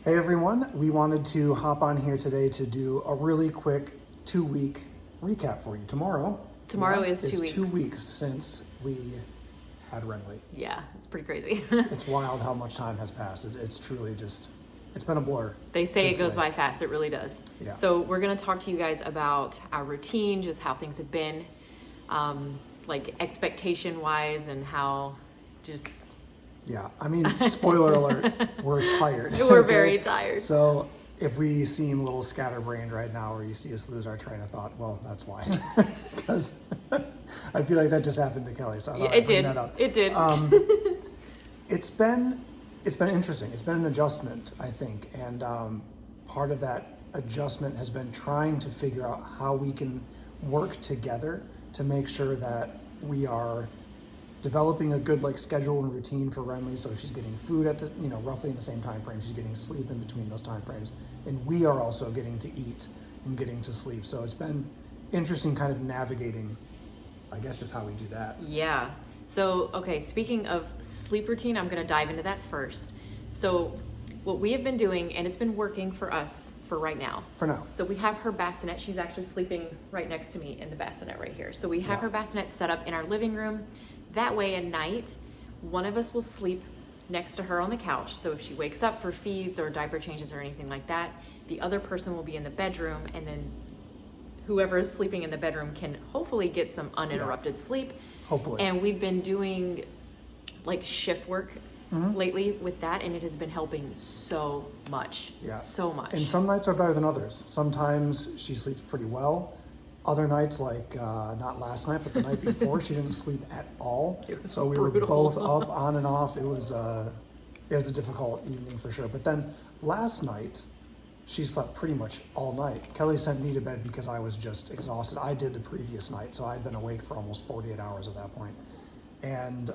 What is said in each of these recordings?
Hey everyone, we wanted to hop on here today to do a really quick 2-week recap for you. Tomorrow is 2 weeks. 2 weeks since we had Renly. Yeah, it's pretty crazy. It's wild how much time has passed. It's truly just, it's been a blur. They say it goes by fast, it really does. Yeah. So we're gonna talk to you guys about our routine, just how things have been, like expectation wise and how just... Yeah, I mean, spoiler alert, we're tired. We're very tired. So if we seem a little scatterbrained right now or you see us lose our train of thought, well, that's why. Because I feel like that just happened to Kelly, so I thought I'd bring that up. It did. It's been interesting. It's been an adjustment, I think. And part of that adjustment has been trying to figure out how we can work together to make sure that we are developing a good schedule and routine for Renly, so she's getting food at the roughly in the same time frame, she's getting sleep in between those time frames, and we are also getting to eat and getting to sleep. So it's been interesting kind of navigating, I guess, just how we do that. Yeah. So okay, speaking of sleep routine, I'm gonna dive into that first. So what we have been doing, and it's been working for us for right now. For now. So we have her bassinet. She's actually sleeping right next to me in the bassinet right here. So we have her bassinet set up in our living room. That way at night, one of us will sleep next to her on the couch. So if she wakes up for feeds or diaper changes or anything like that, the other person will be in the bedroom, and then whoever is sleeping in the bedroom can hopefully get some uninterrupted sleep. Hopefully. And we've been doing shift work lately with that, and it has been helping so much. Yeah. So much. And some nights are better than others. Sometimes she sleeps pretty well. Other nights, not last night, but the night before, she didn't sleep at all. So we were both up, on and off. It was a difficult evening for sure. But then last night, she slept pretty much all night. Kelly sent me to bed because I was just exhausted. I did the previous night, so I'd been awake for almost 48 hours at that point. And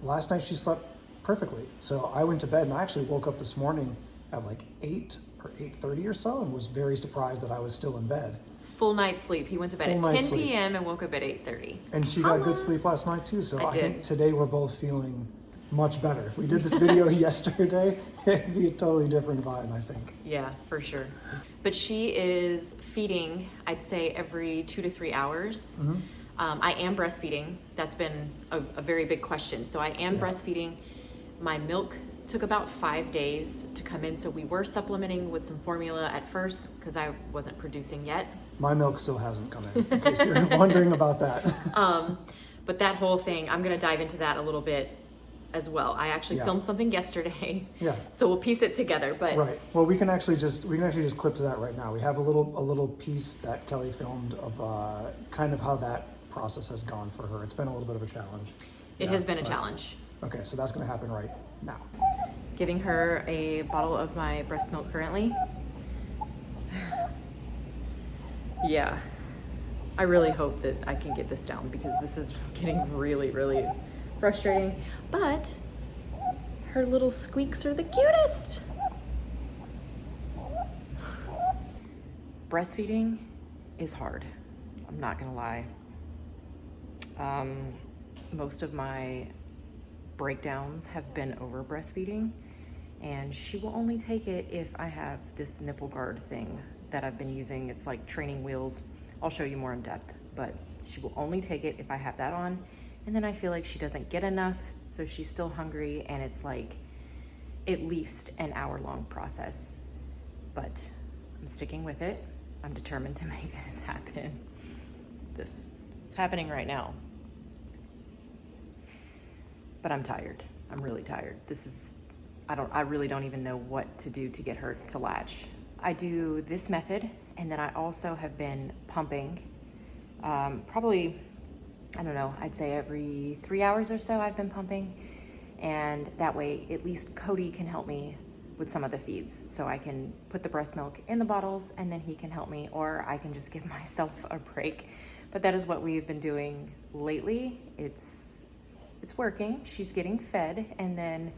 last night she slept perfectly. So I went to bed, and I actually woke up this morning at 8 or 8:30 or so, and was very surprised that I was still in bed. Full night's sleep. He went to bed at 10 p.m. and woke up at 8:30. And she got good sleep last night too. So I think today we're both feeling much better. If we did this video yesterday, it'd be a totally different vibe, I think. Yeah, for sure. But she is feeding, I'd say, every 2 to 3 hours. I am breastfeeding. That's been a very big question. So I am breastfeeding. My milk took about 5 days to come in. So we were supplementing with some formula at first because I wasn't producing yet. My milk still hasn't come in case you're wondering about that. But that whole thing, I'm going to dive into that a little bit as well. I actually filmed something yesterday. Yeah. So we'll piece it together, but right. Well, we can actually just clip to that right now. We have a little piece that Kelly filmed of kind of how that process has gone for her. It's been a little bit of a challenge. It has been a challenge. Okay, so that's going to happen right now. Giving her a bottle of my breast milk currently. Yeah, I really hope that I can get this down because this is getting really, really frustrating. But her little squeaks are the cutest. Breastfeeding is hard. I'm not gonna lie. Most of my breakdowns have been over breastfeeding, and she will only take it if I have this nipple guard thing that I've been using. It's like training wheels. I'll show you more in depth, but she will only take it if I have that on. And then I feel like she doesn't get enough, so she's still hungry, and it's like at least an hour-long process. But I'm sticking with it. I'm determined to make this happen. It's happening right now. But I'm tired. I'm really tired. I really don't even know what to do to get her to latch. I do this method, and then I also have been pumping. Probably, I don't know, I'd say every 3 hours or so I've been pumping. And that way, at least Cody can help me with some of the feeds. So I can put the breast milk in the bottles, and then he can help me, or I can just give myself a break. But that is what we've been doing lately. It's working. She's getting fed, and then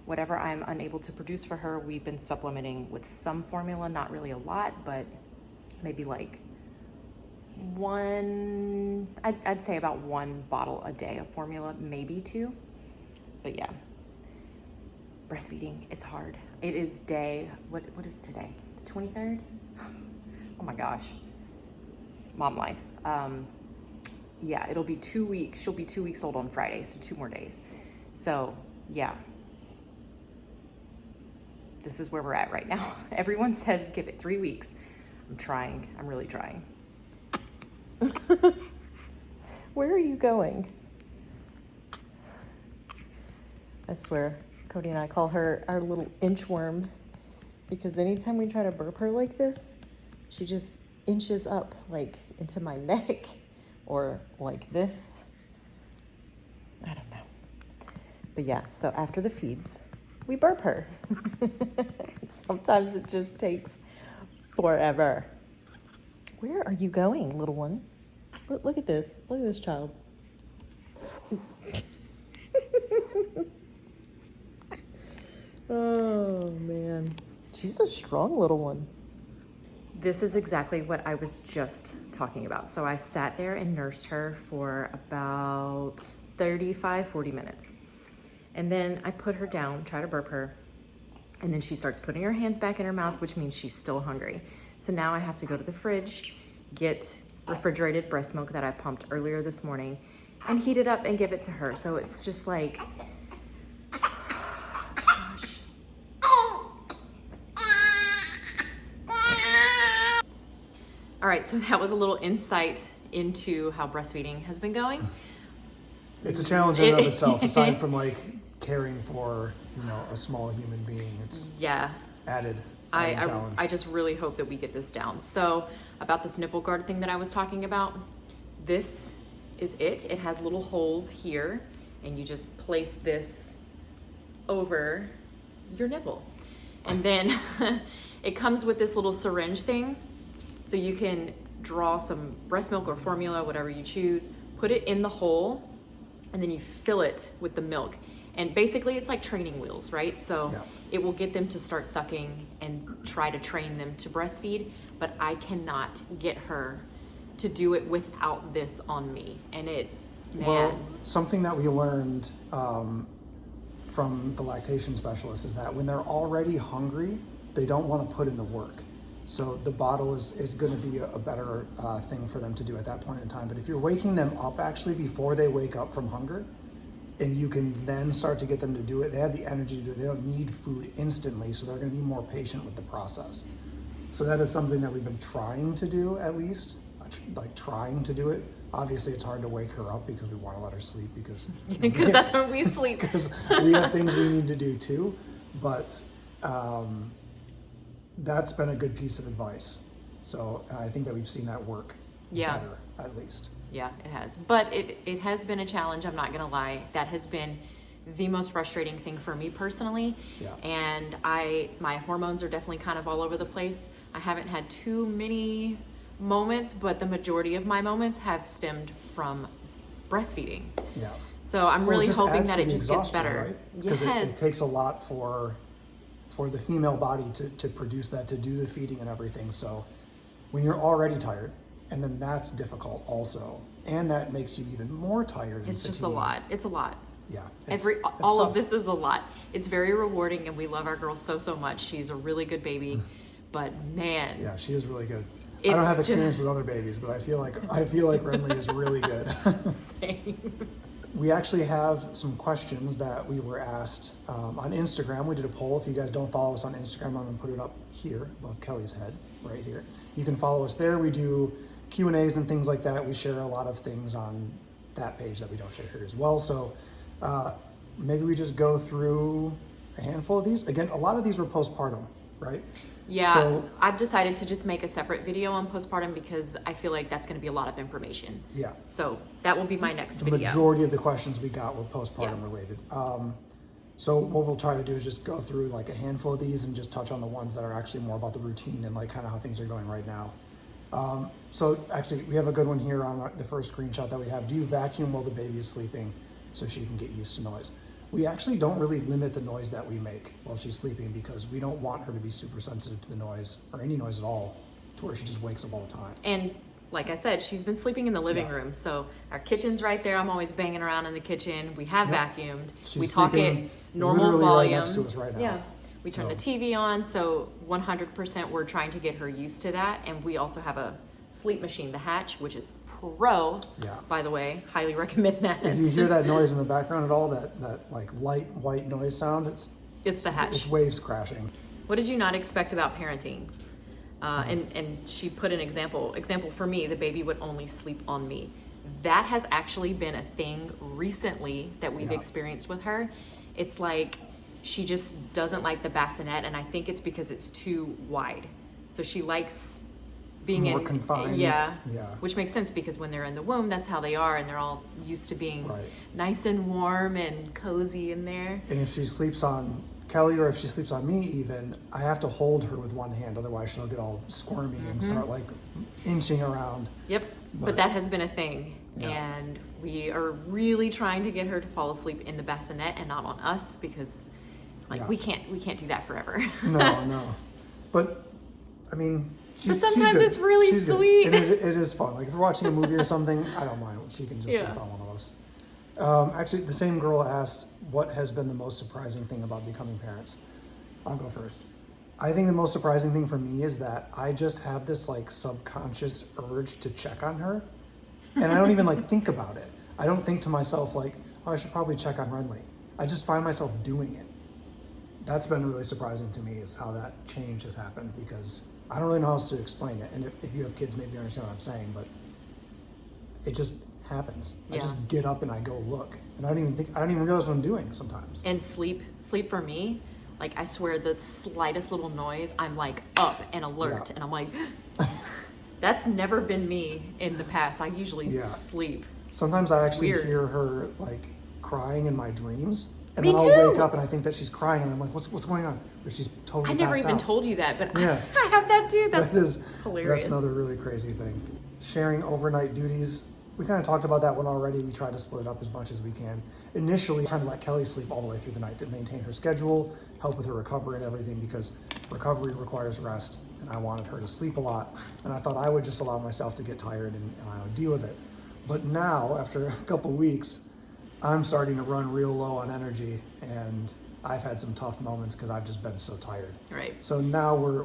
whatever I'm unable to produce for her, we've been supplementing with some formula, not really a lot, but maybe I'd say about 1 bottle a day of formula, maybe 2. But yeah, breastfeeding is hard. It is what is today? The 23rd? Oh my gosh. Mom life. Yeah, it'll be 2 weeks. She'll be 2 weeks old on Friday, so 2 more days. So, yeah. This is where we're at right now. Everyone says give it 3 weeks. I'm trying. I'm really trying. Where are you going? I swear, Cody and I call her our little inchworm because anytime we try to burp her like this, she just inches up like into my neck or like this. I don't know. But yeah, so after the feeds, we burp her. Sometimes it just takes forever. Where are you going, little one? Look at this. Look at this child. Oh, man. She's a strong little one. This is exactly what I was just talking about. So I sat there and nursed her for about 35, 40 minutes. And then I put her down, try to burp her. And then she starts putting her hands back in her mouth, which means she's still hungry. So now I have to go to the fridge, get refrigerated breast milk that I pumped earlier this morning, and heat it up and give it to her. So it's just like, gosh. All right, so that was a little insight into how breastfeeding has been going. It's a challenge in and of itself, aside from like caring for, a small human being. It's added challenge. I just really hope that we get this down. So about this nipple guard thing that I was talking about, this is it. It has little holes here, and you just place this over your nipple. And then it comes with this little syringe thing, so you can draw some breast milk or formula, whatever you choose, put it in the hole, and then you fill it with the milk. And basically it's like training wheels, right? So it will get them to start sucking and try to train them to breastfeed, but I cannot get her to do it without this on me. And Well, something that we learned from the lactation specialist is that when they're already hungry, they don't want to put in the work. So the bottle is going to be a better thing for them to do at that point in time. But if you're waking them up actually before they wake up from hunger, and you can then start to get them to do it, they have the energy to do it. They don't need food instantly, so they're going to be more patient with the process. So that is something that we've been trying to do, at least, like trying to do it. Obviously, it's hard to wake her up because we want to let her sleep because that's when we sleep. Because we have things we need to do too. But that's been a good piece of advice. So I think that we've seen that work better, at least. Yeah, it has. But it has been a challenge, I'm not gonna lie. That has been the most frustrating thing for me personally. Yeah. And my hormones are definitely kind of all over the place. I haven't had too many moments, but the majority of my moments have stemmed from breastfeeding. Yeah. So I'm really hoping that it just gets better. Right? Because it takes a lot for the female body to produce that, to do the feeding and everything. So when you're already tired, and then that's difficult also, and that makes you even more tired. It's just a lot. It's a lot. Yeah. All of this is a lot. It's very rewarding, and we love our girl so much. She's a really good baby, but man. Yeah, she is really good. I don't have experience with other babies, but I feel like Renly is really good. Same. We actually have some questions that we were asked on Instagram. We did a poll. If you guys don't follow us on Instagram, I'm going to put it up here above Kelly's head, right here. You can follow us there. We do Q&As and things like that. We share a lot of things on that page that we don't share here as well. So maybe we just go through a handful of these. Again, a lot of these were postpartum, right? Yeah, so, I've decided to just make a separate video on postpartum because I feel like that's going to be a lot of information. Yeah. So that will be my next video. The majority of the questions we got were postpartum related. So what we'll try to do is just go through like a handful of these and just touch on the ones that are actually more about the routine and like kind of how things are going right now. So actually we have a good one here on the first screenshot that we have. Do you vacuum while the baby is sleeping so she can get used to noise? We actually don't really limit the noise that we make while she's sleeping because we don't want her to be super sensitive to the noise or any noise at all to where she just wakes up all the time. And like I said, she's been sleeping in the living room. So our kitchen's right there. I'm always banging around in the kitchen. We have vacuumed. She's we talk at normal literally volume. right next to us right now. Yeah. We turn the So- TV on, so 100% we're trying to get her used to that. And we also have a sleep machine, the Hatch, which is pro, Yeah. by the way. Highly recommend that. If you hear that noise in the background at all, that like light white noise sound, It's the Hatch. it's waves crashing. What did you not expect about parenting? And she put an example for me, the baby would only sleep on me. That has actually been a thing recently that we've Yeah. experienced with her. It's like she just doesn't like the bassinet, and I think it's because it's too wide. So she likes being More in confined. Yeah. Yeah. Which makes sense because when they're in the womb, that's how they are, and they're all used to being Right. nice and warm and cozy in there. And if she sleeps on Kelly, or if she sleeps on me even, I have to hold her with one hand, otherwise she'll get all squirmy and start like inching around. Yep, but But- that has been a thing, Yeah. and we are really trying to get her to fall asleep in the bassinet and not on us because, like, Yeah. we can't do that forever. No. But I mean, But sometimes good. it's really She's good. sweet. And it is fun. Like if we're watching a movie or something, I don't mind. She can just Yeah. sleep on one of us. Actually, the same girl asked, what has been the most surprising thing about becoming parents? I'll go first. I think the most surprising thing for me is that I just have this like subconscious urge to check on her. And I don't even like think about it. I don't think to myself like, oh, I should probably check on Renly. I just find myself doing it. That's been really surprising to me, is how that change has happened, because I don't really know how else to explain it. And if you have kids, maybe you understand what I'm saying, but it just happens. I Yeah. just get up and I go look. And I don't even realize what I'm doing sometimes. And sleep for me, like, I swear the slightest little noise, I'm like up and alert, Yeah. and I'm like, that's never been me in the past. I usually Yeah. sleep. Sometimes I It's actually weird. hear her like crying in my dreams. And Me then I'll wake too. up and I think that she's crying and I'm like, what's going on? But she's totally I never passed even out. told you that, but Yeah. I have that too. That's hilarious. That's another really crazy thing. Sharing overnight duties. We kind of talked about that one already. We try to split it up as much as we can. Initially, trying to let Kelly sleep all the way through the night to maintain her schedule, help with her recovery and everything, because recovery requires rest, and I wanted her to sleep a lot. And I thought I would just allow myself to get tired and I would deal with it. But now, after a couple weeks, I'm starting to run real low on energy, and I've had some tough moments because I've just been so tired. Right. So now we're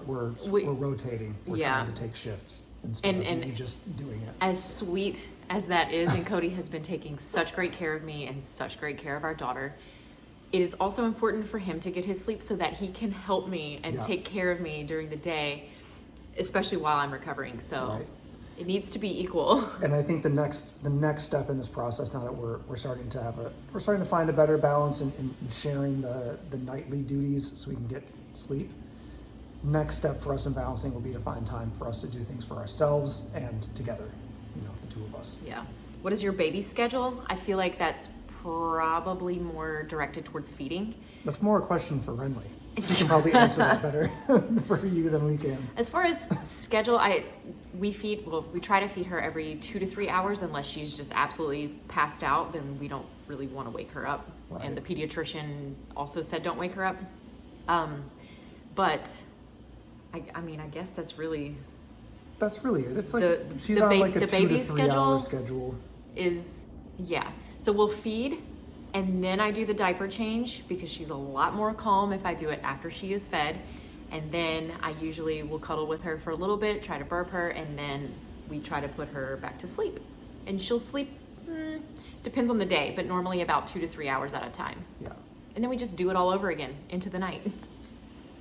We- rotating. We're Yeah. trying to take shifts instead And- of me just doing it. As sweet as that is, and Cody has been taking such great care of me and such great care of our daughter, it is also important for him to get his sleep so that he can help me and Yeah. take care of me during the day, especially while I'm recovering. So Right. it needs to be equal. And I think the next step in this process, now that we're starting to find a better balance in sharing the nightly duties so we can get sleep. Next step for us in balancing will be to find time for us to do things for ourselves and together, the two of us. Yeah. What is your baby schedule? I feel like that's probably more directed towards feeding. That's more a question for Renly. She can probably answer that better for you than we can. As far as schedule, we try to feed her every 2 to 3 hours, unless she's just absolutely passed out, then we don't really want to wake her up. Right. And the pediatrician also said don't wake her up. But I mean, I guess that's really it. It's like The- she's the on ba- like a the 2 to baby 3 hour schedule schedule. is, yeah. So we'll feed, and then I do the diaper change because she's a lot more calm if I do it after she is fed. And then I usually will cuddle with her for a little bit, try to burp her, and then we try to put her back to sleep. And she'll sleep, depends on the day, but normally about 2 to 3 hours at a time. Yeah. And then we just do it all over again into the night.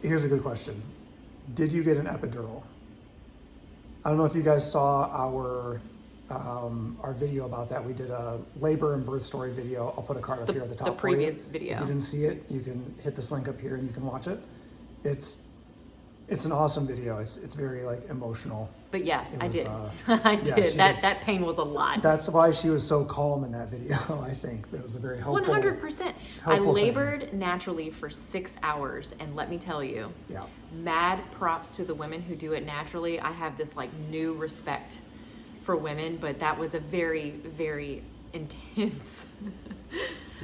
Here's a good question. Did you get an epidural? I don't know if you guys saw our video about that. We did a labor and birth story video. I'll put a card It's up here at the top the for you. previous video. If you didn't see it, you can hit this link up here and you can watch it. It's an awesome video. It's very like emotional. But yeah, It I was, did. yeah, I did. she That pain was a lot. That's why she was so calm in that video. I think it was a very helpful. 100%. I helpful thing. labored naturally for 6 hours, and let me tell you, Yeah. mad props to the women who do it naturally. I have this like new respect for women, but that was a very, very intense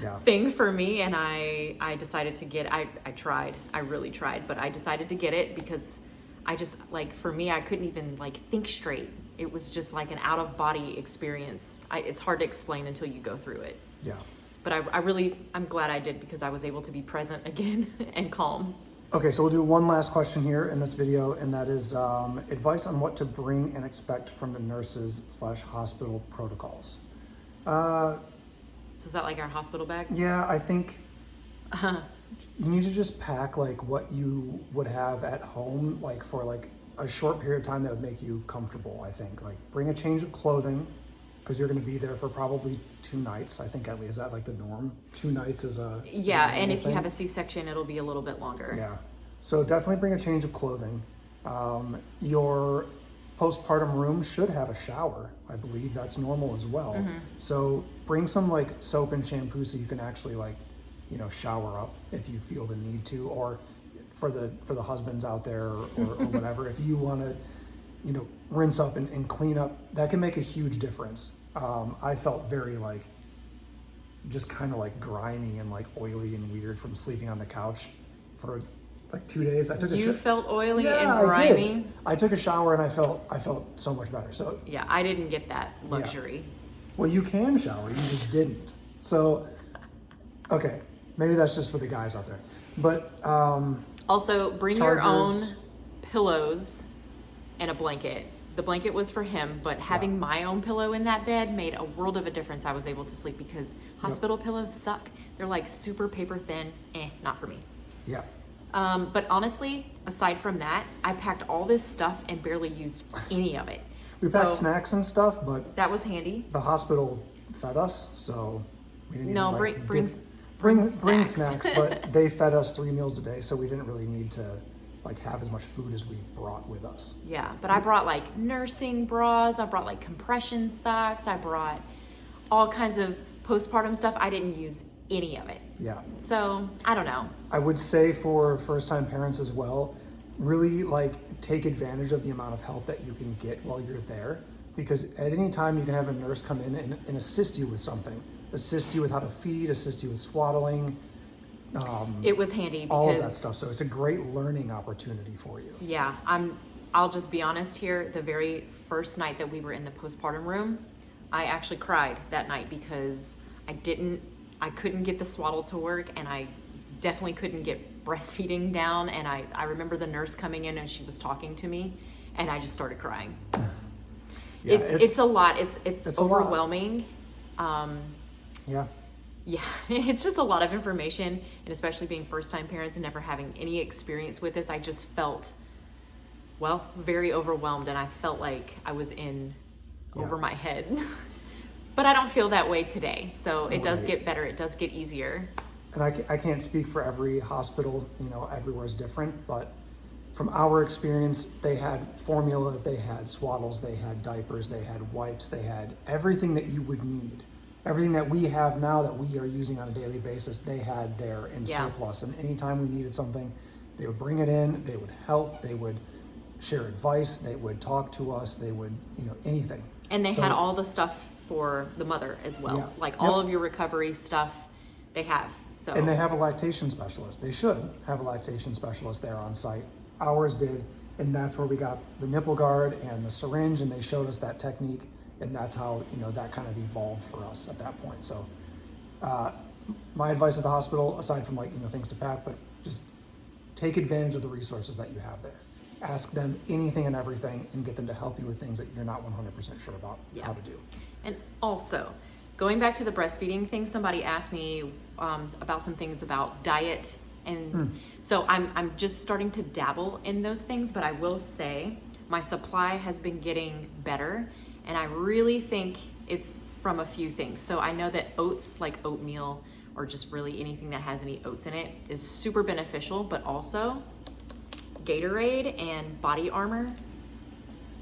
Yeah. thing for me, and I decided to get I really tried, but I decided to get it because I just, like, for me, I couldn't even like think straight. It was just like an out of body experience. It's hard to explain until you go through it. Yeah. But I'm glad I did, because I was able to be present again and calm. Okay, so we'll do one last question here in this video, and that is advice on what to bring and expect from the nurses/hospital protocols. So is that like our hospital bag? Yeah, I think you need to just pack like what you would have at home, like for like a short period of time that would make you comfortable. I think like bring a change of clothing because you're going to be there for probably 2 nights. I think at least is that like the norm? 2 nights is a yeah, is a and if thing? you have a C-section, it'll be a little bit longer. Yeah, so definitely bring a change of clothing. Your postpartum room should have a shower. I believe that's normal as well. Mm-hmm. So bring some like soap and shampoo so you can actually like, you know, shower up if you feel the need to, or for the husbands out there or whatever, if you want to, you know, rinse up and clean up, that can make a huge difference. I felt very like, just kind of like grimy and like oily and weird from sleeping on the couch for like 2 days. I took You felt oily and I grimy? did. I took a shower and I felt so much better. So Yeah, I didn't get that luxury. well, you can shower, you just didn't. So, okay, maybe that's just for the guys out there. But Also, bring your own chargers. pillows and a blanket. The blanket was for him, but having my own pillow in that bed made a world of a difference. I was able to sleep because hospital pillows suck. They're like super paper thin. Not for me. yeah, But honestly, aside from that, I packed all this stuff and barely used any of it. we packed snacks and stuff, but That was handy. the hospital fed us, so we didn't No, even, like, bring bring snacks. snacks, but they fed us 3 meals a day, so we didn't really need to like have as much food as we brought with us. Yeah, but I brought like nursing bras, I brought like compression socks, I brought all kinds of postpartum stuff. I didn't use any of it. Yeah. So, I don't know. I would say for first-time parents as well, really like take advantage of the amount of help that you can get while you're there, because at any time you can have a nurse come in and assist you with something, assist you with how to feed, assist you with swaddling, It was handy because all of that stuff. So it's a great learning opportunity for you. yeah, I'll just be honest here. The very first night that we were in the postpartum room, I actually cried that night because I couldn't get the swaddle to work, and I definitely couldn't get breastfeeding down. And I remember the nurse coming in and she was talking to me, and I just started crying. Yeah, It's a lot. It's a lot. overwhelming. Yeah. Yeah, it's just a lot of information, and especially being first-time parents and never having any experience with this, I just felt, well, very overwhelmed, and I felt like I was in over my head. But I don't feel that way today, so it does get better. It does get easier. And I can't speak for every hospital, you know, everywhere is different, but from our experience, they had formula, they had swaddles, they had diapers, they had wipes, they had everything that you would need. Everything that we have now that we are using on a daily basis, they had there in surplus. And anytime we needed something, they would bring it in, they would help, they would share advice, they would talk to us, they would, you know, anything. And they had all the stuff for the mother as well. Yeah. Like all of your recovery stuff, they have. So And they have a lactation specialist. They should have a lactation specialist there on site. Ours did, and that's where we got the nipple guard and the syringe, and they showed us that technique. And that's how, you know, that kind of evolved for us at that point. So my advice at the hospital, aside from like, you know, things to pack, but just take advantage of the resources that you have there. Ask them anything and everything and get them to help you with things that you're not 100% sure about how to do. And also, going back to the breastfeeding thing, somebody asked me about some things about diet. And so I'm just starting to dabble in those things, but I will say my supply has been getting better. And I really think it's from a few things. So I know that oats, like oatmeal, or just really anything that has any oats in it, is super beneficial, but also Gatorade and Body Armor,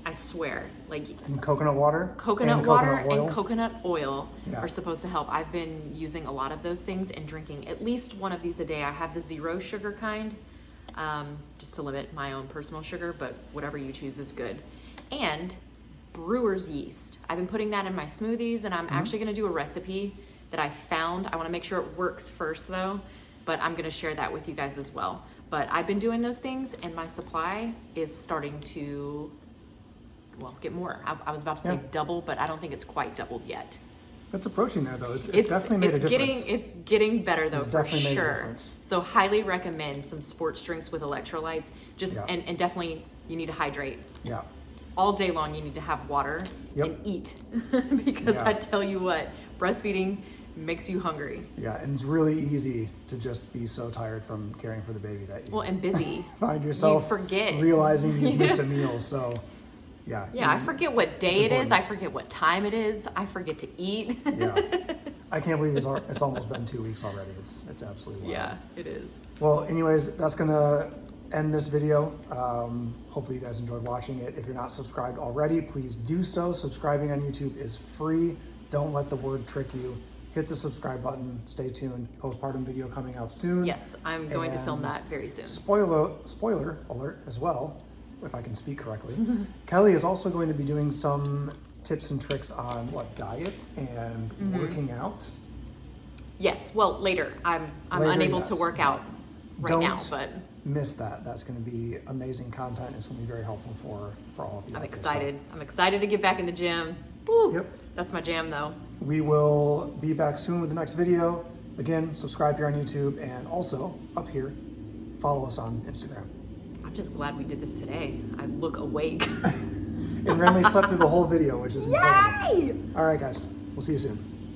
I swear, like And coconut water? coconut and water coconut oil. and coconut oil Yeah. are supposed to help. I've been using a lot of those things and drinking at least one of these a day. I have the 0 sugar kind, just to limit my own personal sugar, but whatever you choose is good. And brewer's yeast. I've been putting that in my smoothies, and I'm actually going to do a recipe that I found. I want to make sure it works first though, but I'm going to share that with you guys as well. But I've been doing those things, and my supply is starting to, well, get more. I was about to say double, but I don't think it's quite doubled yet. It's approaching there though. It's definitely made a difference. It's getting better though, It's for definitely made a sure. difference. So highly recommend some sports drinks with electrolytes. Just Yeah. and definitely you need to hydrate. Yeah. All day long you need to have water Yep. and eat. Because Yeah. I tell you what, breastfeeding makes you hungry. Yeah, and it's really easy to just be so tired from caring for the baby that you And busy. find yourself You forget. realizing you missed a meal. So, yeah. Yeah, I forget what day it is. important. I forget what time it is. I forget to eat. Yeah. I can't believe it's almost been 2 weeks already. It's absolutely wild. Yeah, it is. Well, anyways, that's gonna end this video. Hopefully you guys enjoyed watching it. If you're not subscribed already, please do so. Subscribing on YouTube is free. Don't let the word trick you. Hit the subscribe button. Stay tuned. Postpartum video coming out soon. Yes, I'm going to film And that very soon. Spoiler alert as well, if I can speak correctly. Kelly is also going to be doing some tips and tricks on diet and working out. Yes, well, later. I'm Later, unable to yes. work out right now, but Miss that. That's going to be amazing content. It's going to be very helpful for all of you. I'm out there. excited. I'm excited to get back in the gym. Woo! Yep. That's my jam though. We will be back soon with the next video. Again, subscribe here on YouTube, and also up here, follow us on Instagram. I'm just glad we did this today. I look awake. And Renly slept through the whole video, which is incredible. Yay! All right, guys. We'll see you soon.